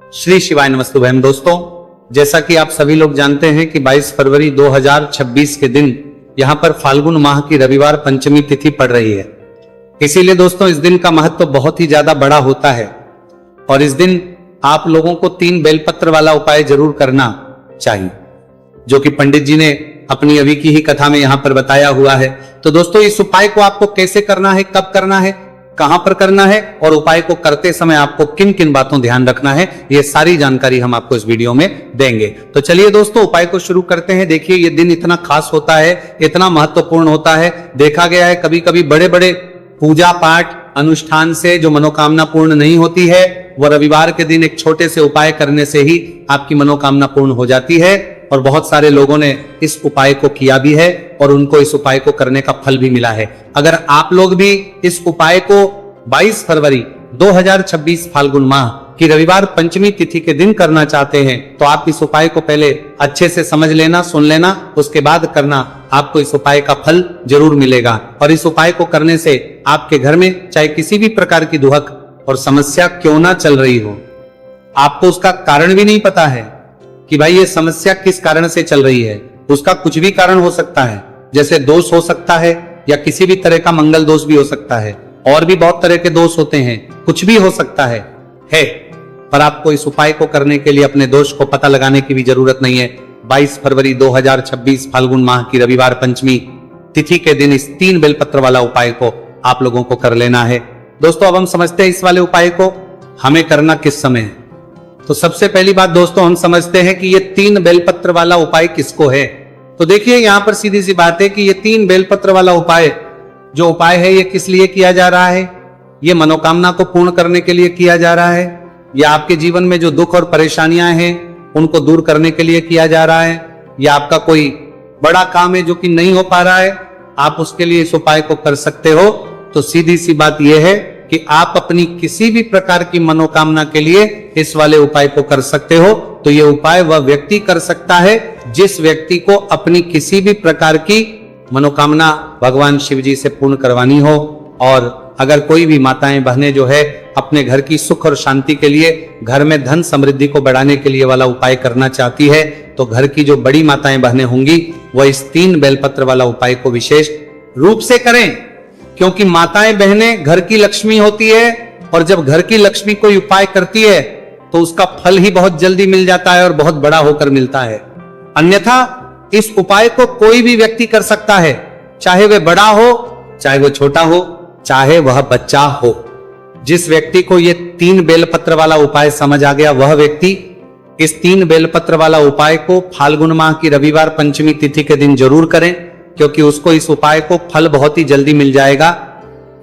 श्री शिवाय नमस्तुभयम। दोस्तों, जैसा कि आप सभी लोग जानते हैं कि 22 फरवरी 2026 के दिन यहां पर फाल्गुन माह की रविवार पंचमी तिथि पड़ रही है। इसीलिए दोस्तों इस दिन का महत्व बहुत ही ज्यादा बड़ा होता है और इस दिन आप लोगों को 3 बेलपत्र वाला उपाय जरूर करना चाहिए, जो कि पंडित जी ने अपनी अभी की ही कथा में यहां पर बताया हुआ है। तो दोस्तों इस उपाय को आपको कैसे करना है, कब करना है, कहां पर करना है और उपाय को करते समय आपको किन किन बातों ध्यान रखना है, ये सारी जानकारी हम आपको इस वीडियो में देंगे। तो चलिए दोस्तों उपाय को शुरू करते हैं। देखिए ये दिन इतना खास होता है, इतना महत्वपूर्ण होता है। देखा गया है कभी कभी बड़े बड़े पूजा पाठ अनुष्ठान से जो मनोकामना पूर्ण नहीं होती है, वह रविवार के दिन एक छोटे से उपाय करने से ही आपकी मनोकामना पूर्ण हो जाती है। और बहुत सारे लोगों ने इस उपाय को किया भी है और उनको इस उपाय को करने का फल भी मिला है। अगर आप लोग भी इस उपाय को 22 फरवरी 2026 फाल्गुन माह की रविवार पंचमी तिथि के दिन करना चाहते हैं तो आप इस उपाय को पहले अच्छे से समझ लेना, सुन लेना, उसके बाद करना। आपको इस उपाय का फल जरूर मिलेगा। और इस उपाय को करने से आपके घर में चाहे किसी भी प्रकार की दुहक और समस्या क्यों ना चल रही हो, आपको उसका कारण भी नहीं पता है कि भाई ये समस्या किस कारण से चल रही है। उसका कुछ भी कारण हो सकता है, जैसे दोष हो सकता है या किसी भी तरह का मंगल दोष भी हो सकता है, और भी बहुत तरह के दोष होते हैं, कुछ भी हो सकता है। पर आपको इस उपाय को करने के लिए अपने दोष को पता लगाने की भी जरूरत नहीं है। 22 फरवरी 2026 फाल्गुन माह की रविवार पंचमी तिथि के दिन इस 3 बेलपत्र वाला उपाय को आप लोगों को कर लेना है। दोस्तों अब हम समझते हैं इस वाले उपाय को हमें करना किस समय है। तो सबसे पहली बात दोस्तों हम समझते हैं कि ये 3 बेलपत्र वाला उपाय किसको है। तो देखिए यहां पर सीधी सी बात है कि ये 3 बेलपत्र वाला उपाय जो उपाय है ये किस लिए किया जा रहा है। ये मनोकामना को पूर्ण करने के लिए किया जा रहा है, या आपके जीवन में जो दुख और परेशानियां हैं उनको दूर करने के लिए किया जा रहा है, या आपका कोई बड़ा काम है जो कि नहीं हो पा रहा है, आप उसके लिए इस उपाय को कर सकते हो। तो सीधी सी बात यह है कि आप अपनी किसी भी प्रकार की मनोकामना के लिए इस वाले उपाय को कर सकते हो। तो ये उपाय वह व्यक्ति कर सकता है जिस व्यक्ति को अपनी किसी भी प्रकार की मनोकामना भगवान शिव जी से पूर्ण करवानी हो। और अगर कोई भी माताएं बहनें जो है अपने घर की सुख और शांति के लिए, घर में धन समृद्धि को बढ़ाने के लिए वाला उपाय करना चाहती है, तो घर की जो बड़ी माताएं बहनें होंगी वह इस 3 बेलपत्र वाला उपाय को विशेष रूप से करें, क्योंकि माताएं बहनें घर की लक्ष्मी होती है और जब घर की लक्ष्मी कोई उपाय करती है तो उसका फल ही बहुत जल्दी मिल जाता है और बहुत बड़ा होकर मिलता है। अन्यथा इस उपाय को कोई भी व्यक्ति कर सकता है, चाहे वह बड़ा हो, चाहे वह छोटा हो, चाहे वह बच्चा हो। जिस व्यक्ति को ये 3 बेलपत्र वाला उपाय समझ आ गया, वह व्यक्ति इस 3 बेलपत्र वाला उपाय को फाल्गुन माह की रविवार पंचमी तिथि के दिन जरूर करें, क्योंकि उसको इस उपाय को फल बहुत ही जल्दी मिल जाएगा।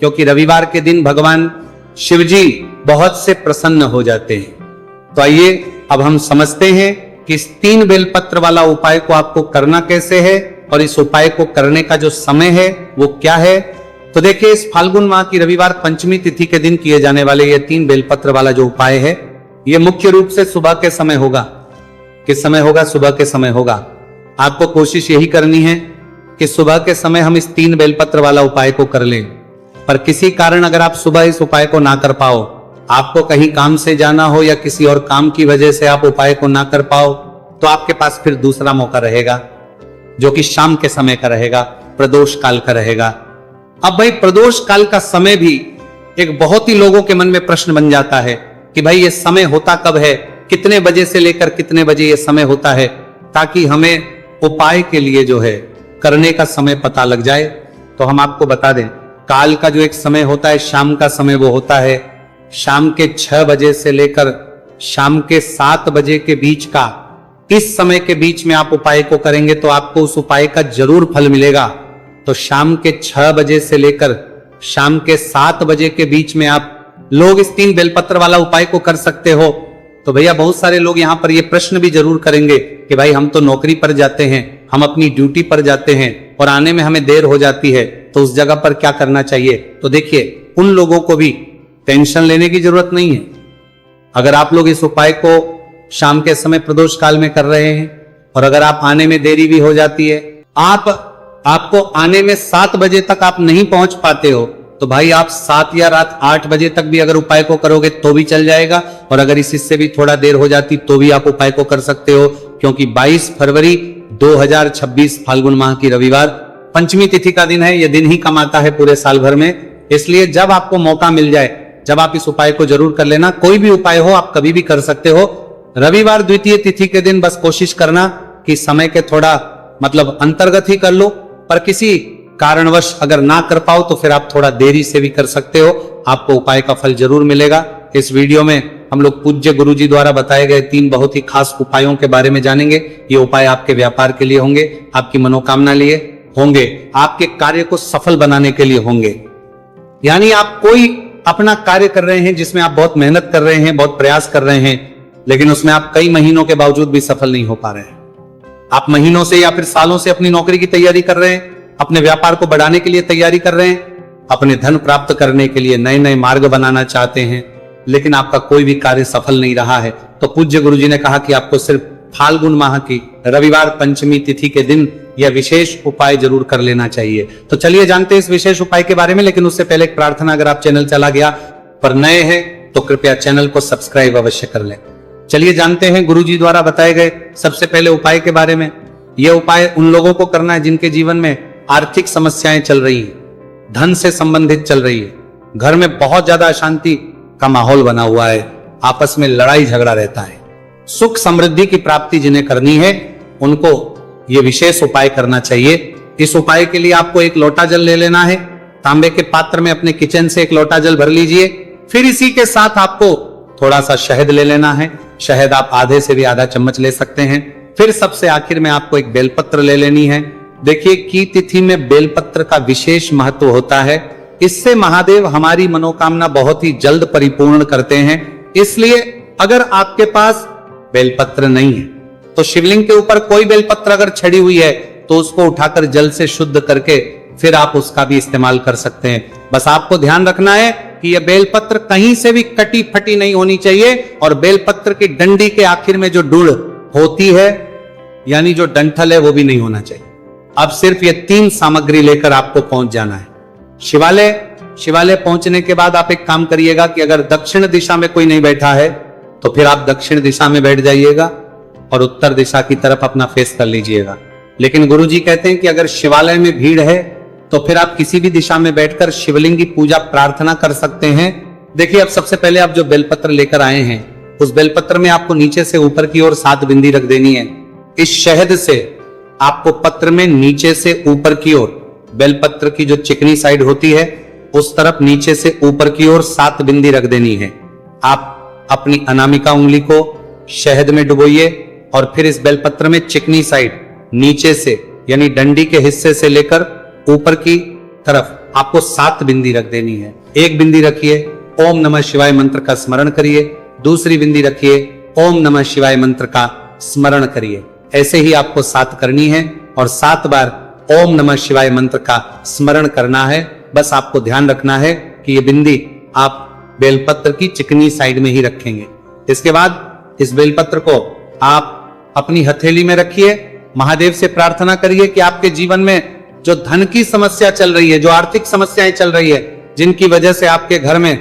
क्योंकि रविवार के दिन भगवान शिव जी बहुत से प्रसन्न हो जाते हैं। तो आइए अब हम समझते हैं कि इस 3 बेलपत्र वाला उपाय को आपको करना कैसे है और इस उपाय को करने का जो समय है वो क्या है। तो देखिए इस फाल्गुन माह की रविवार पंचमी तिथि के दिन किए जाने वाले ये 3 बेलपत्र वाला जो उपाय है ये मुख्य रूप से सुबह के समय होगा। किस समय होगा? सुबह के समय होगा। आपको कोशिश यही करनी है कि सुबह के समय हम इस 3 बेलपत्र वाला उपाय को कर लें। पर किसी कारण अगर आप सुबह इस उपाय को ना कर पाओ, आपको कहीं काम से जाना हो या किसी और काम की वजह से आप उपाय को ना कर पाओ, तो आपके पास फिर दूसरा मौका रहेगा जो कि शाम के समय का रहेगा, प्रदोष काल का रहेगा। अब भाई प्रदोष काल का समय भी एक बहुत ही लोगों के मन में प्रश्न बन जाता है कि भाई ये समय होता कब है, कितने बजे से लेकर कितने बजे ये समय होता है, ताकि हमें उपाय के लिए जो है करने का समय पता लग जाए। तो हम आपको बता दें, काल का जो एक समय होता है, शाम का समय, वो होता है शाम के 6 बजे से लेकर शाम के 7 बजे के बीच का। इस समय के बीच में आप उपाय को करेंगे तो आपको उस उपाय का जरूर फल मिलेगा। तो शाम के 6 बजे से लेकर शाम के 7 बजे के बीच में आप लोग इस 3 बेलपत्र वाला उपाय को कर सकते हो। तो भैया बहुत सारे लोग यहाँ पर ये प्रश्न भी जरूर करेंगे कि भाई हम तो नौकरी पर जाते हैं, हम अपनी ड्यूटी पर जाते हैं और आने में हमें देर हो जाती है, तो उस जगह पर क्या करना चाहिए। तो देखिए उन लोगों को भी टेंशन लेने की जरूरत नहीं है। अगर आप लोग इस उपाय को शाम के समय प्रदोष काल में कर रहे हैं और अगर आप आने में देरी भी हो जाती है, आपको आने में 7 बजे तक आप नहीं पहुंच पाते हो, तो भाई आप 7 या रात 8 बजे तक भी अगर उपाय को करोगे तो भी चल जाएगा, और अगर इससे भी थोड़ा देर हो जाती तो भी आप उपाय को कर सकते हो, क्योंकि 22 फरवरी 2026 फाल्गुन माह की रविवार पंचमी तिथि का दिन है। यह दिन ही कम आता है पूरे साल भर में, इसलिए जब आपको मौका मिल जाए जब आप इस उपाय को जरूर कर लेना। कोई भी उपाय हो आप कभी भी कर सकते हो। रविवार द्वितीय तिथि के दिन बस कोशिश करना कि समय के थोड़ा मतलब अंतर्गत ही कर लो, पर किसी कारणवश अगर ना कर पाओ तो फिर आप थोड़ा देरी से भी कर सकते हो, आपको उपाय का फल जरूर मिलेगा। इस वीडियो में हम लोग पूज्य गुरुजी द्वारा बताए गए 3 बहुत ही खास उपायों के बारे में जानेंगे। ये उपाय आपके व्यापार के लिए होंगे, आपकी मनोकामना लिए होंगे, आपके कार्य को सफल बनाने के लिए होंगे। यानी आप कोई अपना कार्य कर रहे हैं जिसमें आप बहुत मेहनत कर रहे हैं, बहुत प्रयास कर रहे हैं, लेकिन उसमें आप कई महीनों के बावजूद भी सफल नहीं हो पा रहे हैं। आप महीनों से या फिर सालों से अपनी नौकरी की तैयारी कर रहे हैं, अपने व्यापार को बढ़ाने के लिए तैयारी कर रहे हैं, अपने धन प्राप्त करने के लिए नए नए मार्ग बनाना चाहते हैं, लेकिन आपका कोई भी कार्य सफल नहीं रहा है। तो पूज्य गुरुजी ने कहा कि आपको सिर्फ फाल्गुन माह की रविवार पंचमी तिथि के दिन यह विशेष उपाय जरूर कर लेना चाहिए। तो चलिए जानते हैं इस विशेष उपाय के बारे में, लेकिन उससे पहले एक प्रार्थना, अगर आप चैनल चला गया पर नए हैं तो कृपया चैनल को सब्सक्राइब अवश्य कर लें। चलिए जानते हैं गुरुजी द्वारा बताए गए सबसे पहले उपाय के बारे में। यह उपाय उन लोगों को करना है जिनके जीवन में आर्थिक समस्याएं चल रही है, धन से संबंधित चल रही है, घर में बहुत ज्यादा अशांति का माहौल बना हुआ है, आपस में लड़ाई झगड़ा रहता है। सुख समृद्धि की प्राप्ति जिन्हें करनी है उनको यह विशेष उपाय करना चाहिए। इस उपाय के लिए आपको 1 लोटा जल ले लेना है। तांबे के पात्र में अपने किचन से 1 लोटा जल भर लीजिए। फिर इसी के साथ आपको थोड़ा सा शहद ले लेना है। शहद आप आधे से भी आधा चम्मच ले सकते हैं। फिर सबसे आखिर में आपको 1 बेलपत्र ले लेनी है। देखिए की तिथि में बेलपत्र का विशेष महत्व होता है। इससे महादेव हमारी मनोकामना बहुत ही जल्द परिपूर्ण करते हैं। इसलिए अगर आपके पास बेलपत्र नहीं है तो शिवलिंग के ऊपर कोई बेलपत्र अगर छड़ी हुई है तो उसको उठाकर जल से शुद्ध करके फिर आप उसका भी इस्तेमाल कर सकते हैं। बस आपको ध्यान रखना है कि यह बेलपत्र कहीं से भी कटी फटी नहीं होनी चाहिए, और बेलपत्र की डंडी के आखिर में जो डुड़ होती है यानी जो डंठल है वो भी नहीं होना चाहिए। अब सिर्फ ये 3 सामग्री लेकर आपको पहुंच जाना है शिवालय पहुंचने के बाद आप एक काम करिएगा कि अगर दक्षिण दिशा में कोई नहीं बैठा है तो फिर आप दक्षिण दिशा में बैठ जाइएगा और उत्तर दिशा की तरफ अपना फेस कर लीजिएगा। लेकिन गुरुजी कहते हैं कि अगर शिवालय में भीड़ है तो फिर आप किसी भी दिशा में बैठकर शिवलिंग की पूजा प्रार्थना कर सकते हैं। देखिए अब सबसे पहले आप जो बेलपत्र लेकर आए हैं उस बेलपत्र में आपको नीचे से ऊपर की ओर 7 बिंदी रख देनी है। इस शहद से आपको पत्र में नीचे से ऊपर की ओर, बेलपत्र की जो चिकनी साइड होती है उस तरफ नीचे से ऊपर की ओर 7 बिंदी रख देनी है। आप अपनी अनामिका उंगली को शहद में डुबोइए और फिर इस बेलपत्र में चिकनी साइड नीचे से यानी डंडी के हिस्से से लेकर ऊपर की तरफ आपको 7 बिंदी रख देनी है। 1 बिंदी रखिए, ओम नमः शिवाय मंत्र का स्मरण करिए। दूसरी बिंदी रखिए, ओम नमः शिवाय मंत्र का स्मरण करिए। ऐसे ही आपको 7 करनी है और 7 बार ओम नमः शिवाय मंत्र का स्मरण करना है। बस आपको ध्यान रखना है कि ये बिंदी आप बेलपत्र की चिकनी साइड में ही रखेंगे। इसके बाद इस बेलपत्र को आप अपनी हथेली में रखिए। महादेव से प्रार्थना करिए कि आपके जीवन में जो धन की समस्या चल रही है, जो आर्थिक समस्याएं चल रही है, जिनकी वजह से आपके घर में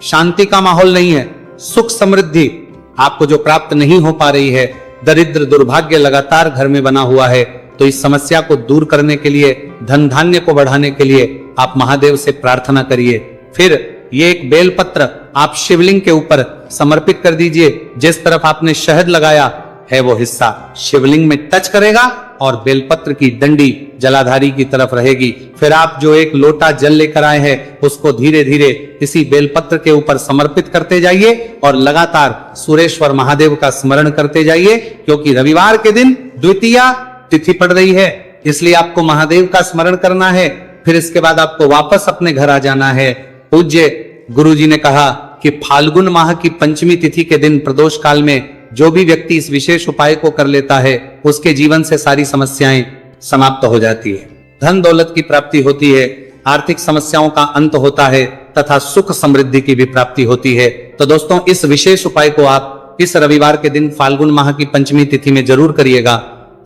शांति का माहौल नहीं है, सुख समृद्धि आपको जो प्राप्त नहीं हो पा रही है, दरिद्र दुर्भाग्य लगातार घर में बना हुआ है, तो इस समस्या को दूर करने के लिए, धन धान्य को बढ़ाने के लिए आप महादेव से प्रार्थना करिए। फिर ये एक बेलपत्र आप शिवलिंग के ऊपर समर्पित कर दीजिए। जिस तरफ आपने शहद लगाया है वो हिस्सा शिवलिंग में टच करेगा और बेलपत्र की डंडी जलाधारी की तरफ रहेगी। फिर आप जो 1 लोटा जल लेकर आए हैं उसको धीरे धीरे इसी बेलपत्र के ऊपर समर्पित करते जाइए और लगातार सुरेश्वर महादेव का स्मरण करते जाइए, क्योंकि रविवार के दिन द्वितीया तिथि पड़ रही है, इसलिए आपको महादेव का स्मरण करना है। फिर इसके बाद आपको वापस अपने घर आ जाना है। पूज्य गुरुजी ने कहा कि फाल्गुन माह की पंचमी तिथि के दिन प्रदोष काल में जो भी व्यक्ति इस विशेष उपाय को कर लेता है उसके जीवन से सारी समस्याएं समाप्त हो जाती है, धन दौलत की प्राप्ति होती है, आर्थिक समस्याओं का अंत होता है तथा सुख समृद्धि की भी प्राप्ति होती है। तो दोस्तों इस विशेष उपाय को आप इस रविवार के दिन फाल्गुन माह की पंचमी तिथि में जरूर करिएगा।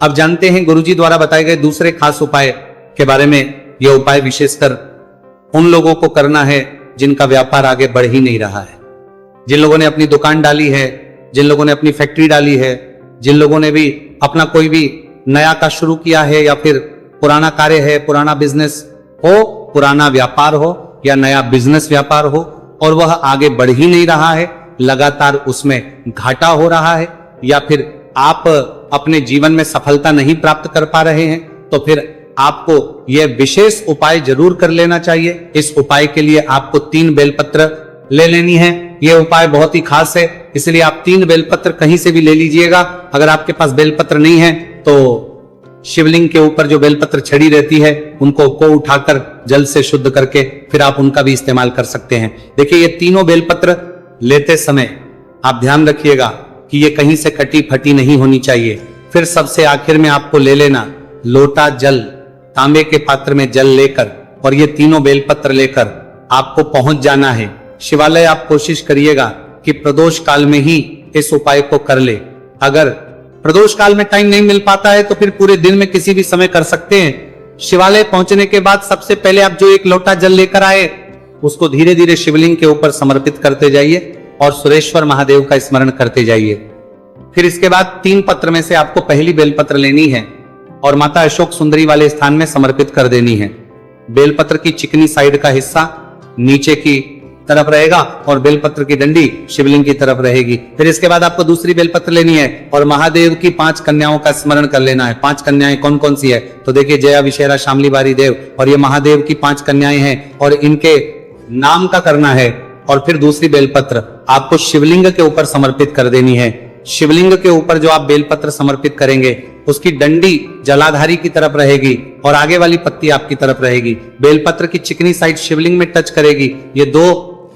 अब जानते हैं गुरुजी द्वारा बताए गए दूसरे खास उपाय के बारे में। यह उपाय विशेषकर उन लोगों को करना है जिनका व्यापार आगे बढ़ ही नहीं रहा है, जिन लोगों ने अपनी दुकान डाली है, जिन लोगों ने अपनी फैक्ट्री डाली है, जिन लोगों ने भी अपना कोई भी नया का शुरू किया है या फिर पुराना कार्य है, पुराना बिजनेस हो, पुराना व्यापार हो या नया बिजनेस व्यापार हो और वह आगे बढ़ ही नहीं रहा है, लगातार उसमें घाटा हो रहा है या फिर आप अपने जीवन में सफलता नहीं प्राप्त कर पा रहे हैं, तो फिर आपको यह विशेष उपाय जरूर कर लेना चाहिए। इस उपाय के लिए आपको 3 बेलपत्र ले लेनी है। यह उपाय बहुत ही खास है, इसलिए आप 3 बेलपत्र कहीं से भी ले लीजिएगा। अगर आपके पास बेलपत्र नहीं है तो शिवलिंग के ऊपर जो बेलपत्र छड़ी रहती है उनको उठाकर जल से शुद्ध करके फिर आप उनका भी इस्तेमाल कर सकते हैं। देखिए, ये तीनों बेलपत्र लेते समय आप ध्यान रखिएगा कि ये कहीं से कटी फटी नहीं होनी चाहिए। फिर सबसे आखिर में आपको ले लेना लोटा जल, तांबे के पात्र में जल लेकर और ये तीनों बेलपत्र लेकर आपको पहुंच जाना है शिवालय। आप कोशिश करिएगा कि प्रदोष काल में ही इस उपाय को कर ले। अगर प्रदोष काल में टाइम नहीं मिल पाता है तो फिर पूरे दिन में किसी भी समय कर सकते हैं। शिवालय पहुंचने के बाद सबसे पहले आप जो एक लोटा जल लेकर आए उसको धीरे धीरे शिवलिंग के ऊपर समर्पित करते जाइए और सुरेश्वर महादेव का स्मरण करते जाइए। फिर इसके बाद 3 पत्र में से आपको पहली बेलपत्र लेनी है और माता अशोक सुंदरी वाले स्थान में समर्पित कर देनी है। बेलपत्र की चिकनी साइड का हिस्सा नीचे की तरफ रहेगा और बेलपत्र की डंडी शिवलिंग की तरफ रहेगी। फिर इसके बाद आपको दूसरी बेलपत्र लेनी है और महादेव की 5 कन्याओं का स्मरण कर लेना है। 5 कन्याएं कौन कौन सी है? तो देखिए, जया, विशेरा, शामली, बारी देव, और ये महादेव की 5 कन्याएं हैं और इनके नाम का करना है। और फिर दूसरी बेलपत्र आपको शिवलिंग के ऊपर समर्पित कर देनी है। शिवलिंग के ऊपर जो आप बेलपत्र समर्पित करेंगे उसकी डंडी जलाधारी की तरफ रहेगी और आगे वाली पत्ती आपकी तरफ रहेगी। बेलपत्र की चिकनी साइड शिवलिंग में टच करेगी। ये 2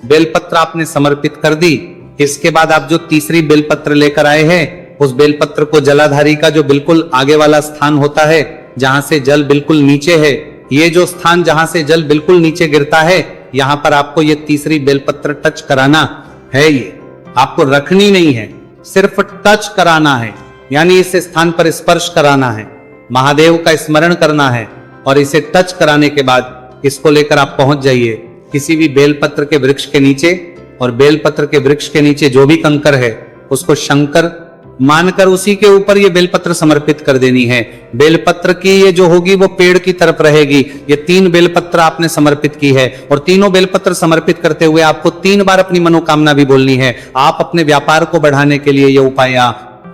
बेलपत्र आपने समर्पित कर दी। इसके बाद आप जो तीसरी बेलपत्र लेकर आए हैं उस बेलपत्र को जलाधारी का जो बिल्कुल आगे वाला स्थान होता है जहां से जल बिल्कुल नीचे है, ये जो स्थान जहां से जल बिल्कुल नीचे गिरता है, यहां पर आपको ये तीसरी बेलपत्र टच कराना है। ये आपको रखनी नहीं है, सिर्फ टच कराना है, यानी इस स्थान पर स्पर्श कराना है, महादेव का स्मरण करना है और इसे टच कराने के बाद इसको लेकर आप पहुंच जाइए किसी भी बेलपत्र के वृक्ष के नीचे और बेलपत्र के वृक्ष के नीचे जो भी कंकर है उसको शंकर मानकर उसी के ऊपर ये बेलपत्र समर्पित कर देनी है। बेलपत्र की ये जो होगी वो पेड़ की तरफ रहेगी। ये 3 बेलपत्र आपने समर्पित की है और तीनों बेलपत्र समर्पित करते हुए आपको 3 बार अपनी मनोकामना भी बोलनी है। आप अपने व्यापार को बढ़ाने के लिए ये उपाय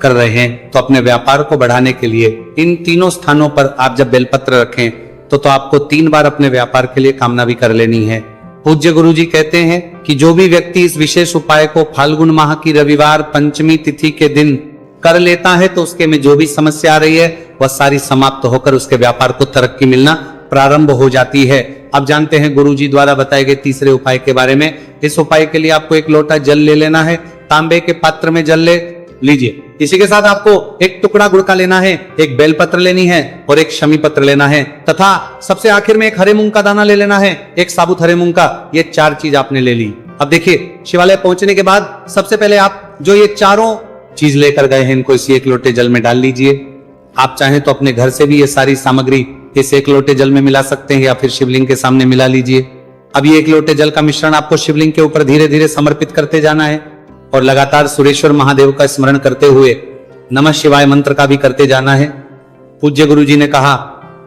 कर रहे हैं, तो अपने व्यापार को बढ़ाने के लिए इन तीनों स्थानों पर आप जब बेलपत्र रखें तो आपको 3 बार अपने व्यापार के लिए कामना भी कर लेनी है। पूज्य गुरुजी कहते हैं कि जो भी व्यक्ति इस विशेष उपाय को फाल्गुन माह की रविवार पंचमी तिथि के दिन कर लेता है तो उसके में जो भी समस्या आ रही है वह सारी समाप्त होकर उसके व्यापार को तरक्की मिलना प्रारंभ हो जाती है। अब जानते हैं गुरुजी द्वारा बताए गए तीसरे उपाय के बारे में। इस उपाय के लिए आपको एक लोटा जल ले लेना है, तांबे के पात्र में जल ले लीजिए। इसी के साथ आपको एक टुकड़ा गुड़ का लेना है, एक बेलपत्र लेनी है और एक शमी पत्र लेना है तथा सबसे आखिर में एक हरे मूंग का दाना ले लेना है, एक साबुत हरे मूंग का। ये 4 चीज आपने ले ली। अब देखिए, शिवालय पहुंचने के बाद सबसे पहले आप जो ये चारों चीज लेकर गए हैं इनको इसी एक लोटे जल में डाल लीजिए। आप चाहें तो अपने घर से भी ये सारी सामग्री इस एक लोटे जल में मिला सकते हैं या फिर शिवलिंग के सामने मिला लीजिए। अब ये एक लोटे जल का मिश्रण आपको शिवलिंग के ऊपर धीरे धीरे समर्पित करते जाना है और लगातार सुरेश्वर महादेव का स्मरण करते हुए नमः शिवाय मंत्र का भी करते जाना है। पूज्य गुरु जी ने कहा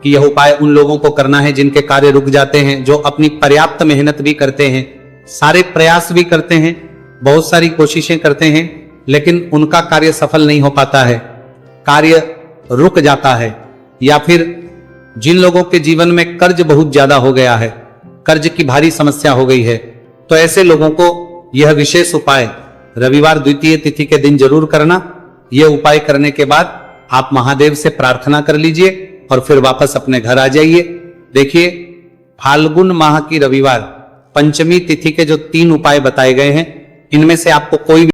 कि यह उपाय उन लोगों को करना है जिनके कार्य रुक जाते हैं, जो अपनी पर्याप्त मेहनत भी करते हैं, सारे प्रयास भी करते हैं, बहुत सारी कोशिशें करते हैं, लेकिन उनका कार्य सफल नहीं हो पाता है, कार्य रुक जाता है। या फिर जिन लोगों के जीवन में कर्ज बहुत ज्यादा हो गया है, कर्ज की भारी समस्या हो गई है, तो ऐसे लोगों को यह विशेष उपाय रविवार द्वितीय तिथि के दिन जरूर करना। यह उपाय करने के बाद आप महादेव से प्रार्थना कर लीजिए और फिर वापस अपने घर आ जाइए। देखिए, फाल्गुन माह की रविवार पंचमी तिथि के जो 3 उपाय बताए गए हैं, इनमें से आपको कोई